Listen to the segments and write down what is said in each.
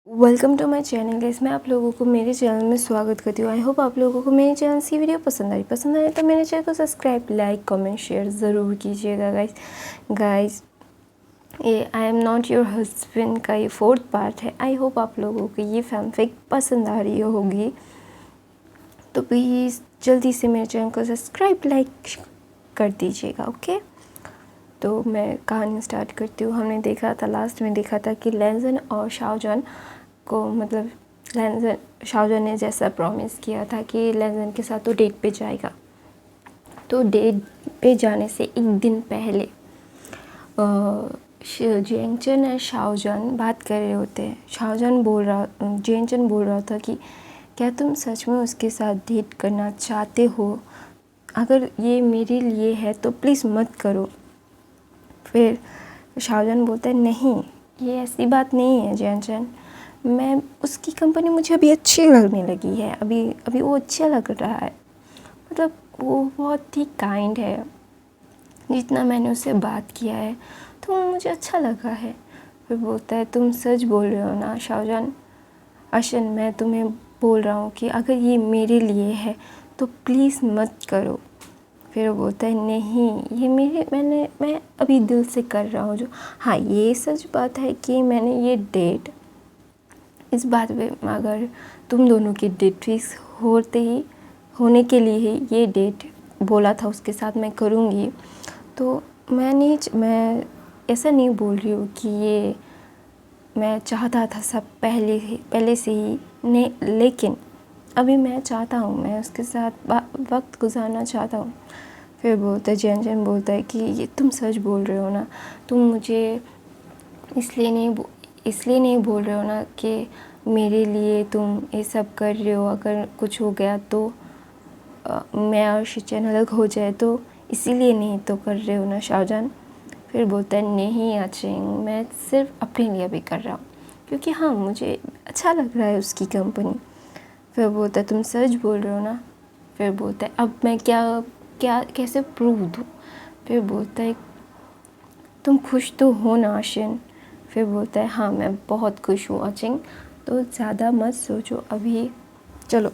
Welcome to my channel guys. मैं आप लोगों को मेरे चैनल में स्वागत करती हूँ। आई होप आप लोगों को मेरे चैनल की वीडियो पसंद आए तो मेरे चैनल को सब्सक्राइब, लाइक, कमेंट, शेयर ज़रूर कीजिएगा गाइस। ये I am not your husband का ये 4th पार्ट है। आई होप आप लोगों को ये फैनफिक पसंद आ रही होगी, तो प्लीज़ जल्दी से मेरे चैनल को सब्सक्राइब, लाइक कर दीजिएगा। ओके, तो मैं कहानी स्टार्ट करती हूँ। हमने देखा था, लास्ट में देखा था कि लैनजन और शाओजन को, मतलब शाओजन ने जैसा प्रॉमिस किया था कि लैनजन के साथ वो डेट पे जाएगा, तो डेट पे जाने से एक दिन पहले जेंगचन और शाओजन बात कर रहे होते हैं। जेंगचन बोल रहा था कि क्या तुम सच में उसके साथ डेट करना चाहते हो? अगर ये मेरे लिए है तो प्लीज़ मत करो। फिर शाओजन बोलता है, नहीं, ये ऐसी बात नहीं है जेंगचन, मैं उसकी कंपनी मुझे अभी अच्छी लगने लगी है, अभी वो अच्छा लग रहा है, मतलब वो बहुत ही काइंड है, जितना मैंने उससे बात किया है तो वो मुझे अच्छा लगा है। फिर बोलता है, तुम सच बोल रहे हो ना शाओजन? अशन, मैं तुम्हें बोल रहा हूँ कि अगर ये मेरे लिए है तो प्लीज़ मत करो। फिर वो बोलता है, नहीं, ये मैं अभी दिल से कर रहा हूँ जो। हाँ, ये सच बात है कि मैंने ये डेट, इस बात पे अगर तुम दोनों की डेट फिक्स होने के लिए ही ये डेट बोला था उसके साथ मैं करूँगी, तो मैं ऐसा नहीं बोल रही हूँ कि ये मैं चाहता था सब पहले से ही नहीं, लेकिन अभी मैं चाहता हूँ, मैं उसके साथ वक्त गुजारना चाहता हूँ। फिर बोलता है, जेंगचन बोलता है कि ये तुम सच बोल रहे हो ना? तुम मुझे इसलिए नहीं बोल रहे हो ना कि मेरे लिए तुम ये सब कर रहे हो, अगर कुछ हो गया तो मैं और शिचन अलग हो जाए, तो इसीलिए नहीं तो कर रहे हो ना शाओजन? फिर बोलता है, नहीं आचिंग, मैं सिर्फ अपने लिए भी कर रहा हूँ, क्योंकि हाँ, मुझे अच्छा लग रहा है उसकी कंपनी। फिर बोलता है, तुम सच बोल रहे हो ना? फिर बोलता है, अब मैं कैसे प्रूव दूँ? फिर बोलता है, तुम खुश तो हो ना आशिन? फिर बोलता है, हाँ, मैं बहुत खुश हूँ आचिंग, तो ज़्यादा मत सोचो अभी, चलो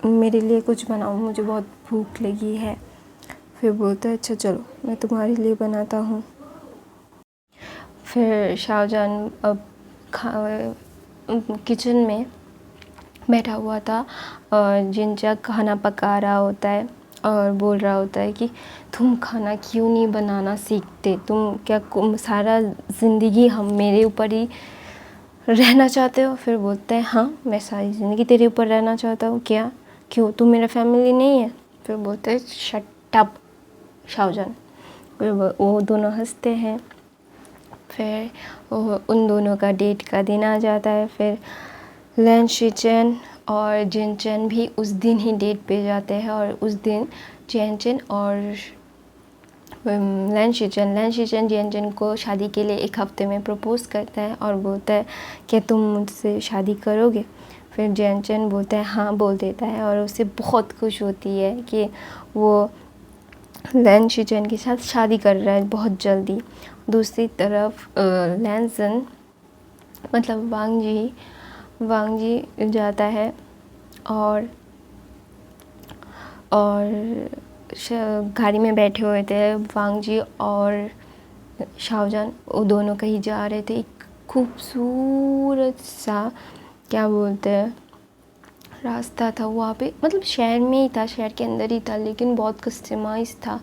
मेरे लिए कुछ बनाओ, मुझे बहुत भूख लगी है। फिर बोलता है, अच्छा चलो मैं तुम्हारे लिए बनाता हूँ। फिर शाओजन अब किचन में बैठा हुआ था और जिनचा खाना पका रहा होता है और बोल रहा होता है कि तुम खाना क्यों नहीं बनाना सीखते? तुम क्या सारा ज़िंदगी हम मेरे ऊपर ही रहना चाहते हो? फिर बोलते हैं, हाँ, मैं सारी ज़िंदगी तेरे ऊपर रहना चाहता हूँ। क्या? क्यों, तू मेरा फैमिली नहीं है? फिर बोलते हैं, शट अप शाओजन। फिर वो दोनों हंसते हैं। फिर उन दोनों का डेट का दिन आ जाता है। फिर लैन शिचन और जेंगचन भी उस दिन ही डेट पे जाते हैं और उस दिन जेंगचन और लैन शिचन जेंगचन को शादी के लिए एक हफ्ते में प्रपोज़ करता है और बोलता है कि तुम मुझसे शादी करोगे? फिर जेंगचन बोलता है, हाँ, बोल देता है और उसे बहुत खुश होती है कि वो लैन शिचन के साथ शादी कर रहा है बहुत जल्दी। दूसरी तरफ लैनजन, मतलब वांग जी जाता है और गाड़ी में बैठे हुए थे वांग जी और शाओजन। वो दोनों कहीं जा रहे थे। एक खूबसूरत सा, क्या बोलते हैं, रास्ता था वहाँ पे, मतलब शहर में ही था, शहर के अंदर ही था, लेकिन बहुत कस्टमाइज था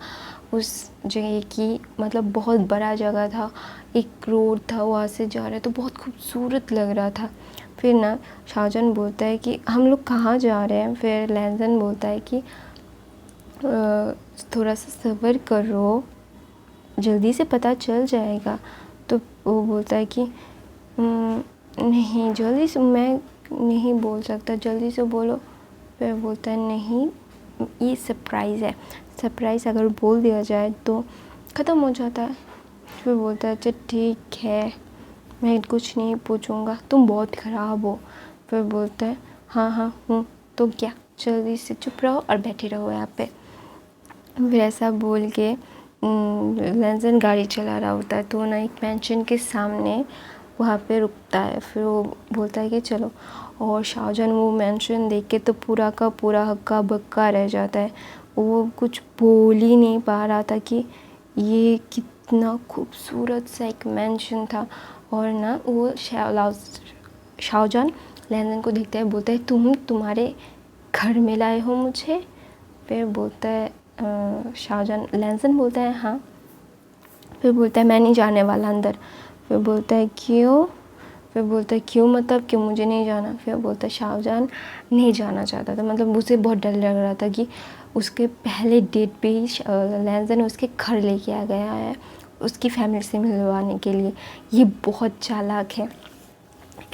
उस जगह की, मतलब बहुत बड़ा जगह था। एक रोड था, वहाँ से जा रहे तो बहुत खूबसूरत लग रहा था। फिर ना शाओजन बोलता है कि हम लोग कहाँ जा रहे हैं? फिर लैनजन बोलता है कि थोड़ा सा सब्र करो, जल्दी से पता चल जाएगा। तो वो बोलता है कि नहीं, जल्दी से मैं नहीं बोल सकता, जल्दी से बोलो। फिर बोलता है, नहीं, ये सरप्राइज़ है, सरप्राइज़ अगर बोल दिया जाए तो ख़त्म हो जाता है। फिर बोलता है, अच्छा ठीक है, मैं कुछ नहीं पूछूंगा, तुम बहुत ख़राब हो। फिर बोलता है, हाँ हूँ, तो क्या, जल्दी से चुप रहो और बैठे रहो यहाँ पे। फिर ऐसा बोल के लैनजन गाड़ी चला रहा होता है, तो ना एक मैंशन के सामने वहाँ पे रुकता है। फिर वो बोलता है कि चलो, और शाहजहान वो मेंशन देख के तो पूरा का पूरा हक्का बक्का रह जाता है। वो कुछ बोल ही नहीं पा रहा था कि ये कितना खूबसूरत सा एक मेंशन था। और ना वो शाहजहान लैंजन को देखता है, बोलता है तुम्हारे घर में लाए हो मुझे। फिर बोलता है शाहजहान, लैंजन बोलता है हाँ। फिर बोलता है मैं नहीं जाने वाला अंदर। फिर बोलता है क्यों? फिर बोलता है क्यों मतलब कि मुझे नहीं जाना। फिर बोलता है शाहजहान नहीं जाना चाहता था, मतलब उसे बहुत डर लग रहा था कि उसके पहले डेट पे ही लैंजन उसके घर लेके आ गया है उसकी फैमिली से मिलवाने के लिए। ये बहुत चालाक है,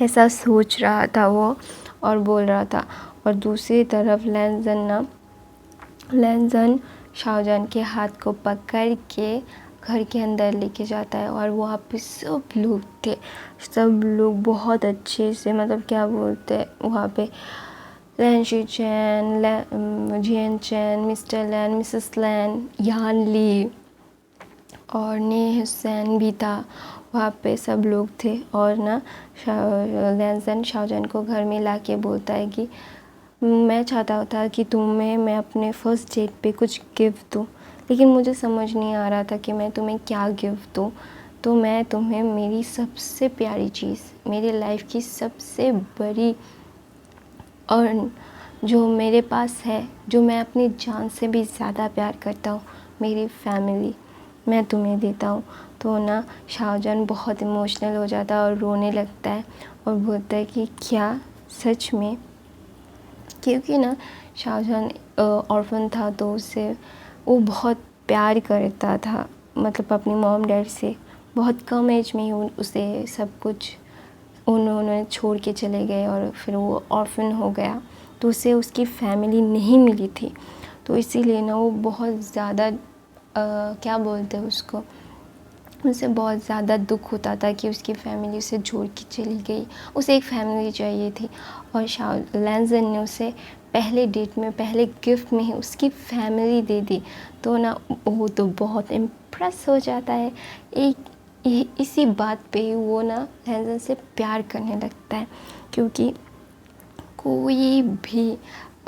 ऐसा सोच रहा था वो और बोल रहा था। और दूसरी तरफ लैंजन शाहजहान के हाथ को पकड़ के घर के अंदर लेके जाता है। और वहाँ पे सब लोग थे, सब लोग बहुत अच्छे से, मतलब क्या बोलते हैं वहाँ पे, लैन शी चैन, जियन चैन, मिस्टर लैन, मिसेस लैन, यान ली और ने हुसैन भी था। वहाँ पे सब लोग थे। और ना लैंजन शाहजहान को घर में ला के बोलता है कि मैं चाहता था कि तुम्हें मैं अपने फर्स्ट डेट पे कुछ गिफ्ट दूँ, लेकिन मुझे समझ नहीं आ रहा था कि मैं तुम्हें क्या गिफ्ट दूँ। तो मैं तुम्हें मेरी सबसे प्यारी चीज़, मेरी लाइफ की सबसे बड़ी और जो मेरे पास है, जो मैं अपनी जान से भी ज़्यादा प्यार करता हूँ, मेरी फैमिली, मैं तुम्हें देता हूँ। तो ना शाहजहान बहुत इमोशनल हो जाता है और रोने लगता है और बोलता है कि क्या सच में? क्योंकि ना शाहजहान ऑर्फन था तो उससे वो बहुत प्यार करता था, मतलब अपनी मॉम डैड से। बहुत कम एज में ही उसे सब कुछ उन्होंने छोड़ के चले गए और फिर वो ऑर्फन हो गया, तो उसे उसकी फैमिली नहीं मिली थी। तो इसीलिए ना वो बहुत ज़्यादा क्या बोलते हैं उसको, उसे बहुत ज़्यादा दुख होता था कि उसकी फैमिली उसे छोड़ के चली गई। उसे एक फैमिली चाहिए थी और लैंजन ने उसे पहले डेट में, पहले गिफ्ट में ही उसकी फैमिली दे दी। तो ना वो तो बहुत इम्प्रेस हो जाता है। इसी बात पे वो ना लैंजन से प्यार करने लगता है, क्योंकि कोई भी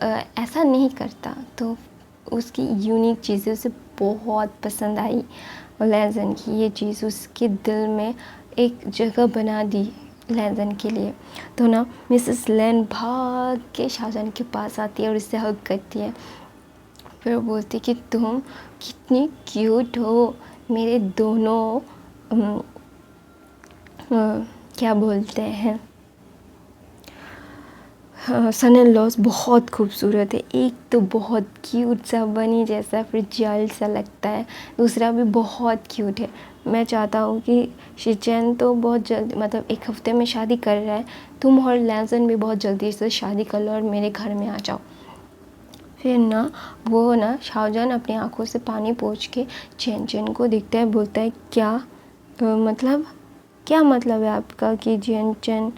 ऐसा नहीं करता। तो उसकी यूनिक चीज़ें उसे बहुत पसंद आई और लैंजन की ये चीज़ उसके दिल में एक जगह बना दी लैंजन के लिए। तो ना मिसेस लैन भाग के शाहजहान के पास आती है और उससे हग करती है। फिर वो बोलती है कि तुम कितनी क्यूट हो, मेरे दोनों क्या बोलते हैं, सन एंड लॉस बहुत खूबसूरत है। एक तो बहुत क्यूट सा बनी जैसा फ्रिजियल सा लगता है, दूसरा भी बहुत क्यूट है। मैं चाहता हूँ कि शिचैन तो बहुत जल्दी, मतलब 1 हफ्ते में शादी कर रहा है, तुम और लैंजन भी बहुत जल्दी से शादी कर लो और मेरे घर में आ जाओ। फिर ना वो ना शाहजहान अपनी आंखों से पानी पोंछ के चैन को देखता है, बोलता है क्या मतलब, क्या मतलब है आपका कि चैन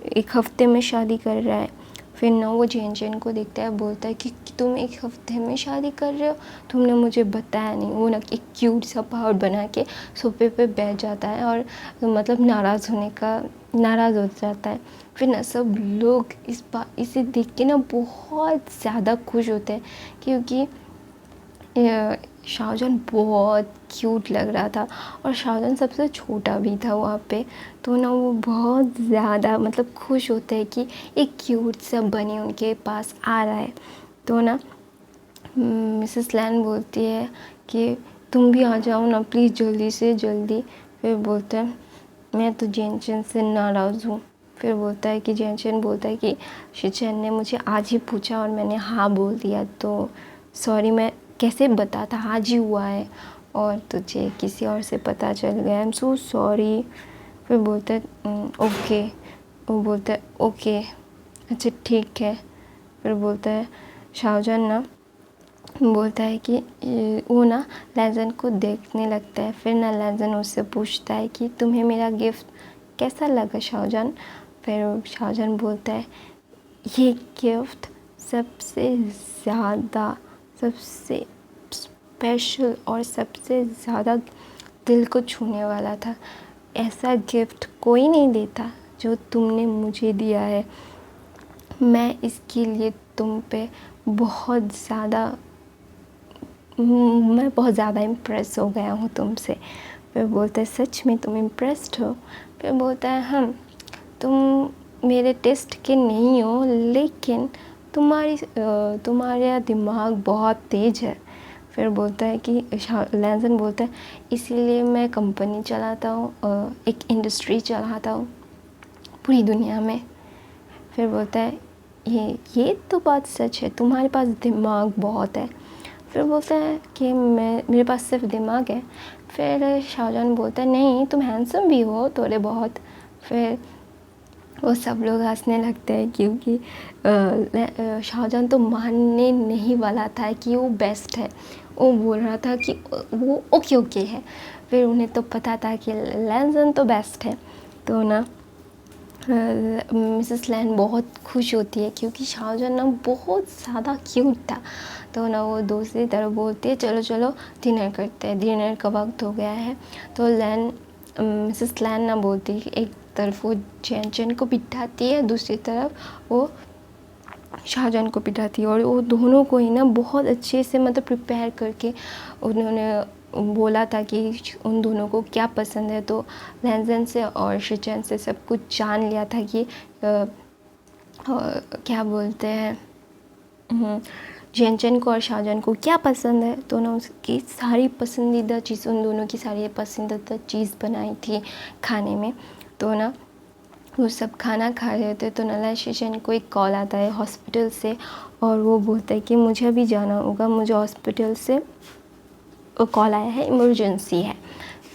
1 हफ्ते में शादी कर रहा है? फिर ना वो चैन को देखता है, बोलता है कि तुम 1 हफ्ते में शादी कर रहे हो, तुमने मुझे बताया नहीं। वो ना एक क्यूट सा पहाड़ बना के सोफे पे बैठ जाता है और मतलब नाराज़ हो जाता है। फिर ना सब लोग इसे देख के ना बहुत ज़्यादा खुश होते हैं, क्योंकि शाहजहान बहुत क्यूट लग रहा था और शाहजहान सबसे छोटा भी था वहाँ पे। तो ना वो बहुत ज़्यादा मतलब खुश होते हैं कि एक क्यूट सा बनी उनके पास आ रहा है। तो ना मिसेस लैन बोलती है कि तुम भी आ जाओ ना प्लीज़, जल्दी से जल्दी। फिर बोलता है मैं तो जेनचन से नाराज़ हूँ। फिर बोलता है कि जेनचन बोलता है कि शिचैन ने मुझे आज ही पूछा और मैंने हाँ बोल दिया, तो सॉरी, मैं कैसे बताता, आज ही हुआ है और तुझे किसी और से पता चल गया, आई एम सो सॉरी। फिर बोलता है ओके। वो बोलता है ओके, अच्छा ठीक है। फिर बोलता है शाहजहान ना बोलता है कि वो ना लैंजन को देखने लगता है। फिर ना लैंजन उससे पूछता है कि तुम्हें मेरा गिफ्ट कैसा लगा शाहजहान? फिर शाहजहान बोलता है ये गिफ्ट सबसे ज़्यादा, सबसे स्पेशल और सबसे ज़्यादा दिल को छूने वाला था। ऐसा गिफ्ट कोई नहीं देता जो तुमने मुझे दिया है। मैं इसके लिए तुम पे बहुत ज़्यादा मैं बहुत ज़्यादा इम्प्रेस हो गया हूँ तुमसे। फिर बोलता है सच में तुम इम्प्रेस्ड हो? फिर बोलता है हाँ, तुम मेरे टेस्ट के नहीं हो, लेकिन तुम्हारा दिमाग बहुत तेज़ है। फिर बोलता है कि लैंसन बोलता है इसीलिए मैं कंपनी चलाता हूँ, एक इंडस्ट्री चलाता हूँ पूरी दुनिया में। फिर बोलता है ये तो बात सच है, तुम्हारे पास दिमाग बहुत है। फिर बोलता है कि मेरे पास सिर्फ दिमाग है। फिर शाहजहान बोलता है नहीं, तुम हैंडसम भी हो थोड़े बहुत। फिर वो सब लोग हंसने लगते हैं क्योंकि शाहजहान तो मानने नहीं वाला था कि वो बेस्ट है। वो बोल रहा था कि वो ओके है। फिर उन्हें तो पता था कि लैंसन तो बेस्ट है। तो ना मिसेस लैन बहुत खुश होती है क्योंकि शाहजहान ना बहुत ज़्यादा क्यूट था। तो ना वो दूसरी तरफ बोलती है चलो चलो डिनर करते हैं, डिनर का वक्त हो गया है। तो मिसेस लैन ना बोलती है, एक तरफ वो चैन को बिठाती है, दूसरी तरफ वो शाहजहान को पिटाती है। और वो दोनों को ही ना बहुत अच्छे से मतलब प्रिपेयर करके उन्होंने बोला था कि उन दोनों को क्या पसंद है। तो लैंसन से और शिचेन से सब कुछ जान लिया था कि क्या बोलते हैं जेनचन को और शाहजहान को क्या पसंद है। तो ना उसकी सारी पसंदीदा चीज़, उन दोनों की सारी पसंदीदा चीज़ बनाई थी खाने में। तो ना वो सब खाना खा रहे थे तो नला शिचेन को एक कॉल आता है हॉस्पिटल से, और वो बोलता है कि मुझे अभी जाना होगा, मुझे हॉस्पिटल से कॉल आया है, इमरजेंसी है।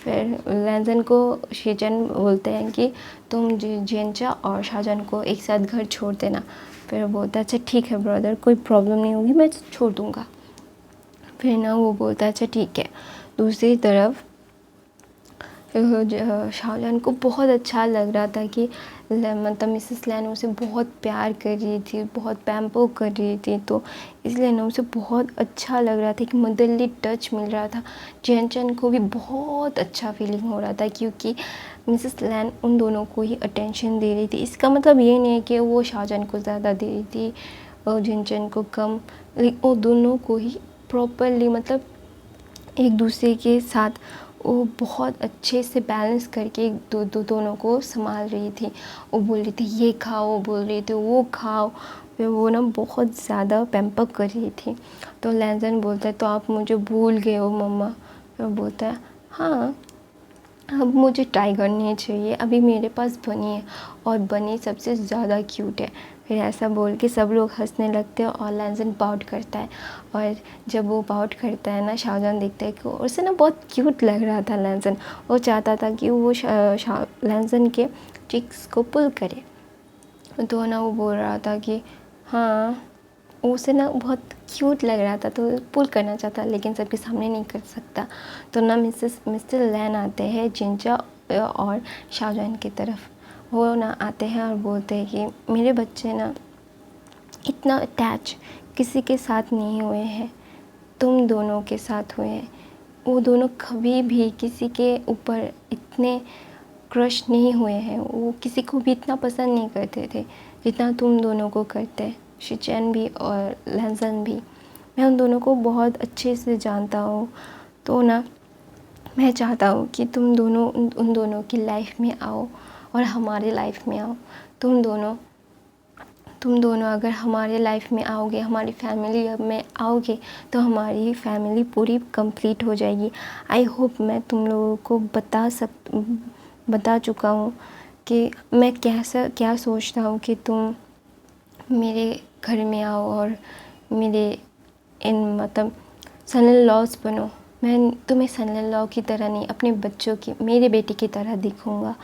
फिर लैंसन को शिचेन बोलते हैं कि तुम जेनचा और शाहजहान को एक साथ घर छोड़ देना। फिर बोलता है अच्छा ठीक है ब्रदर, कोई प्रॉब्लम नहीं होगी, मैं छोड़ दूँगा। फिर ना वो बोलता है अच्छा ठीक है। दूसरी तरफ शाहजहान को बहुत अच्छा लग रहा था कि मतलब मिसेस लैन उसे बहुत प्यार कर रही थी, बहुत पैम्पर कर रही थी। तो इसलिए ना उसे बहुत अच्छा लग रहा था, कि मदरली टच मिल रहा था। जेनचन को भी बहुत अच्छा फीलिंग हो रहा था क्योंकि मिसेस लैन उन दोनों को ही अटेंशन दे रही थी। इसका मतलब ये नहीं है कि वो शाहजहान को ज़्यादा दे रही थी और जेनचन को कम, लेकिन वो दोनों को ही प्रॉपरली मतलब एक दूसरे के साथ वो बहुत अच्छे से बैलेंस करके दोनों को संभाल रही थी। वो बोल रही थी ये खाओ, वो बोल रही थी वो खाओ। फिर वो ना बहुत ज़्यादा पैम्पर कर रही थी। तो लैंसन बोलता है तो आप मुझे भूल गए हो मम्मा। फिर बोलता है हाँ, अब मुझे ट्राई करनी चाहिए, अभी मेरे पास बनी है और बनी सबसे ज़्यादा क्यूट है। फिर ऐसा बोल के सब लोग हंसने लगते हैं और लैंसन पाउट करता है। और जब वो पाउट करता है ना, शाहजहान देखता है कि उसे ना बहुत क्यूट लग रहा था लैंसन। वो चाहता था कि वो लैंसन के चिक्स को पुल करे। तो ना वो बोल रहा था कि हाँ, उसे ना बहुत क्यूट लग रहा था तो पुल करना चाहता, लेकिन सबके सामने नहीं कर सकता। तो ना मिस्टर लैन आते हैं जिंचा और शाहजहान की तरफ। वो ना आते हैं और बोलते हैं कि मेरे बच्चे ना इतना अटैच किसी के साथ नहीं हुए हैं, तुम दोनों के साथ हुए हैं। वो दोनों कभी भी किसी के ऊपर इतने क्रश नहीं हुए हैं, वो किसी को भी इतना पसंद नहीं करते थे जितना तुम दोनों को करते, शिचेन भी और लैंसन भी। मैं उन दोनों को बहुत अच्छे से जानता हूँ। तो ना मैं चाहता हूँ कि तुम दोनों उन दोनों की लाइफ में आओ और हमारी लाइफ में आओ। तुम दोनों अगर हमारे लाइफ में आओगे, हमारी फैमिली में आओगे, तो हमारी फैमिली पूरी कंप्लीट हो जाएगी। आई होप मैं तुम लोगों को बता चुका हूँ कि मैं क्या सोचता हूँ कि तुम मेरे घर में आओ और मेरे मतलब सन इन लॉज बनो। मैं तुम्हें सन इन लॉ की तरह नहीं, अपने बच्चों की, मेरे बेटी की तरह दिखूँगा।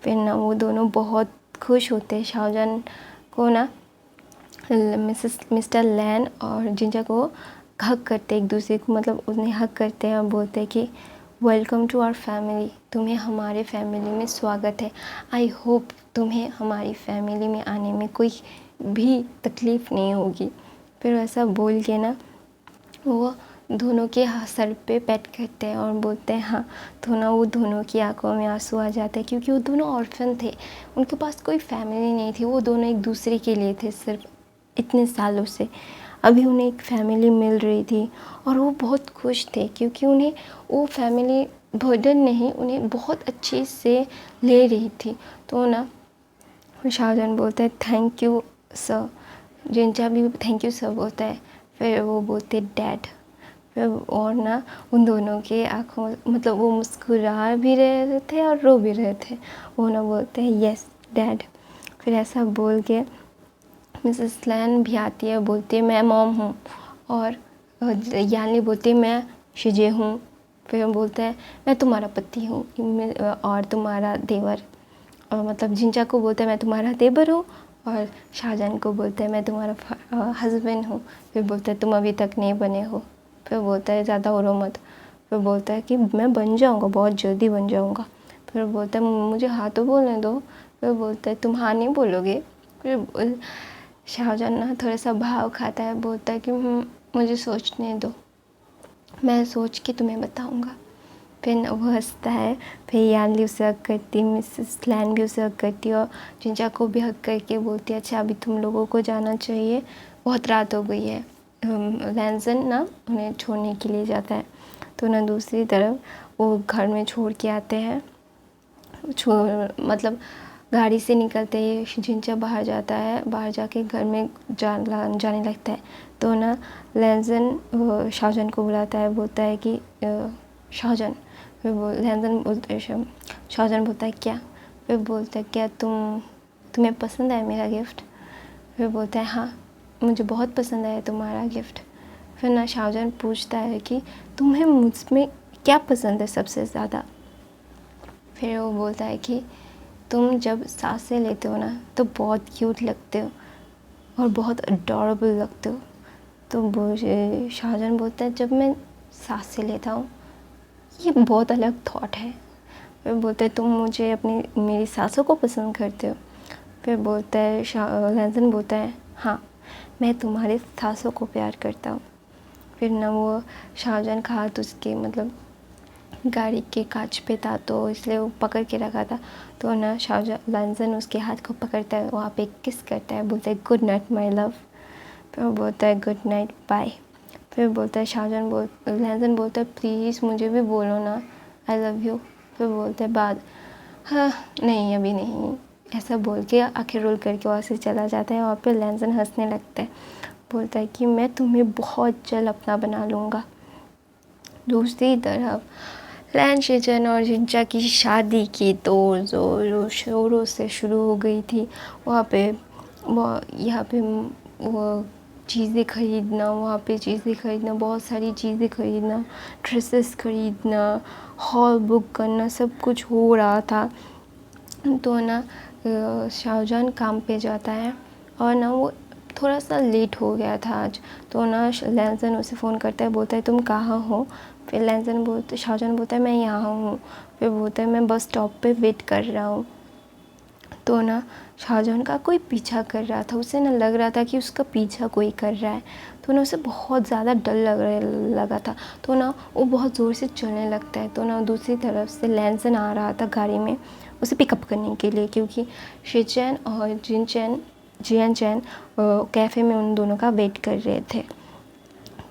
फिर ना वो दोनों बहुत खुश होते हैं। शाहजहान को ना मिस्टर लैन और जिंजा को हक करते एक दूसरे को, मतलब उन्हें हक करते हैं और बोलते हैं कि वेलकम टू आवर फैमिली, तुम्हें हमारे फैमिली में स्वागत है। आई होप तुम्हें हमारी फैमिली में आने में कोई भी तकलीफ़ नहीं होगी। फिर ऐसा बोल के ना वो दोनों के सर पे पैट करते हैं और बोलते हैं हाँ। तो ना वो दोनों की आंखों में आंसू आ जाते हैं क्योंकि वो दोनों ऑर्फन थे, उनके पास कोई फैमिली नहीं थी, वो दोनों एक दूसरे के लिए थे सिर्फ इतने सालों से। अभी उन्हें एक फैमिली मिल रही थी और वो बहुत खुश थे क्योंकि उन्हें वो फैमिली बर्डन नहीं, उन्हें बहुत अच्छे से ले रही थी। तो ना शाहजहान बोलता है थैंक यू सर, जिंचा भी थैंक यू सर बोलता है, फिर वो बोलते डैड। फिर और ना उन दोनों के आँखों मतलब वो मुस्कुरा भी रहे थे और रो भी रहे थे। वो ना बोलते हैं यस डैड। फिर ऐसा बोल के मिसेस लैन भी आती है, बोलती है मैं मॉम हूँ, और यानी बोलती है मैं शिजे हूँ। फिर बोलता है मैं तुम्हारा पति हूँ और तुम्हारा देवर, और मतलब जिंचा को बोलता है मैं तुम्हारा देवर हूँ, और शाहजहान को बोलता है मैं तुम्हारा हस्बैंड हूँ। फिर बोलता है तुम अभी तक नहीं बने हो। फिर बोलता है ज़्यादा रो मत। फिर बोलता है कि मैं बन जाऊँगा, बहुत जल्दी बन जाऊँगा। फिर बोलता है मुझे हाँ तो बोलने दो। फिर बोलता है तुम हाँ नहीं बोलोगे। फिर शाहजहान ना थोड़ा सा भाव खाता है, बोलता है कि मुझे सोचने दो, मैं सोच के तुम्हें बताऊँगा। फिर वो हंसता है। फिर यानली उसे हक करती, मिसेस लैन भी उसे हक करती है और जिंचा को भी हक करके बोलती है अच्छा अभी तुम लोगों को जाना चाहिए, बहुत रात हो गई है। लैंसन ना उन्हें छोड़ने के लिए जाता है। तो ना दूसरी तरफ वो घर में छोड़ के आते हैं, मतलब गाड़ी से निकलते ही जिंचा बाहर जाता है, बाहर जाके घर में जाने लगता है। तो ना लैंसन शाहजहान को बुलाता है, बोलता है कि शाहजहान। फिर शाहजहान बोलता है क्या। फिर बोलता है क्या तुम्हें पसंद है मेरा गिफ्ट। फिर बोलता है हाँ मुझे बहुत पसंद आया तुम्हारा गिफ्ट। फिर ना शाहजहान पूछता है कि तुम्हें मुझमें क्या पसंद है सबसे ज़्यादा। फिर वो बोलता है कि तुम जब सांसें लेते हो ना तो बहुत क्यूट लगते हो और बहुत अडोरेबल लगते हो। तो शाहजहान बोलता है जब मैं सांसें लेता हूँ ये बहुत अलग थॉट है। फिर बोलता है तुम मुझे मेरी सांसों को पसंद करते हो। फिर बोलता है लैंसन बोलता है हाँ मैं तुम्हारे सांसों को प्यार करता हूँ। फिर ना वो शाहजहान का हाथ उसके मतलब गाड़ी के कांच पे था तो इसलिए वो पकड़ के रखा था। तो ना शाहजहान लैंसन उसके हाथ को पकड़ता है, वहाँ पे किस करता है, बोलता है गुड नाइट माय लव। फिर वो बोलता है गुड नाइट बाय। फिर बोलता है लैंसन बोलता है प्लीज़ मुझे भी बोलो ना आई लव यू। फिर बोलते हैं बाद हाँ नहीं अभी नहीं, ऐसा बोल के आंखें रोल करके वहाँ से चला जाता है। और फिर लैंसन हंसने लगता है, बोलता है कि मैं तुम्हें बहुत जल्द अपना बना लूँगा। दूसरी तरफ लैन शिजन और जिंचा की शादी की तो ज़ोरों शोरों से शुरू हो गई थी। यहाँ पे वो चीज़ें ख़रीदना, वहाँ पे चीज़ें ख़रीदना, बहुत सारी चीज़ें ख़रीदना, ड्रेसेस ख़रीदना, हॉल बुक करना, सब कुछ हो रहा था। तो ना शाहजहान काम पे जाता है और ना वो थोड़ा सा लेट हो गया था आज। तो ना लैंसन उसे फ़ोन करता है, बोलता है तुम कहाँ हो। फिर शाहजहान बोलता है मैं यहाँ हूँ। फिर बोलता है मैं बस स्टॉप पे वेट कर रहा हूँ। तो ना शाहजहान का कोई पीछा कर रहा था, उसे ना लग रहा था कि उसका पीछा कोई कर रहा है। तो ना उसे बहुत ज़्यादा डर लगा था। तो ना वो बहुत ज़ोर से चलने लगता है। तो ना दूसरी तरफ से लैंसन आ रहा था गाड़ी में उसे पिकअप करने के लिए, क्योंकि शिचैन और जियान चैन कैफ़े में उन दोनों का वेट कर रहे थे।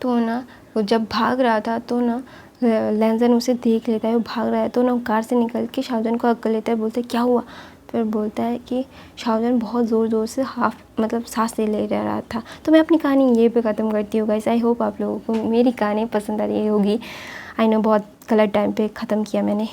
तो ना वो जब भाग रहा था तो ना लैंसन उसे देख लेता है, वो भाग रहा है। तो ना वो कार से निकल के शाहजहान को हक कर लेता है, बोलता है क्या हुआ। फिर बोलता है कि शाहजहान बहुत ज़ोर से सांसें ले रहा था। तो मैं अपनी कहानी यहीं पे ख़त्म करती हूँ गाइस। आई होप आप लोगों को मेरी कहानी पसंद आ रही होगी। आई नो बहुत गलत टाइम पे ख़त्म किया मैंने।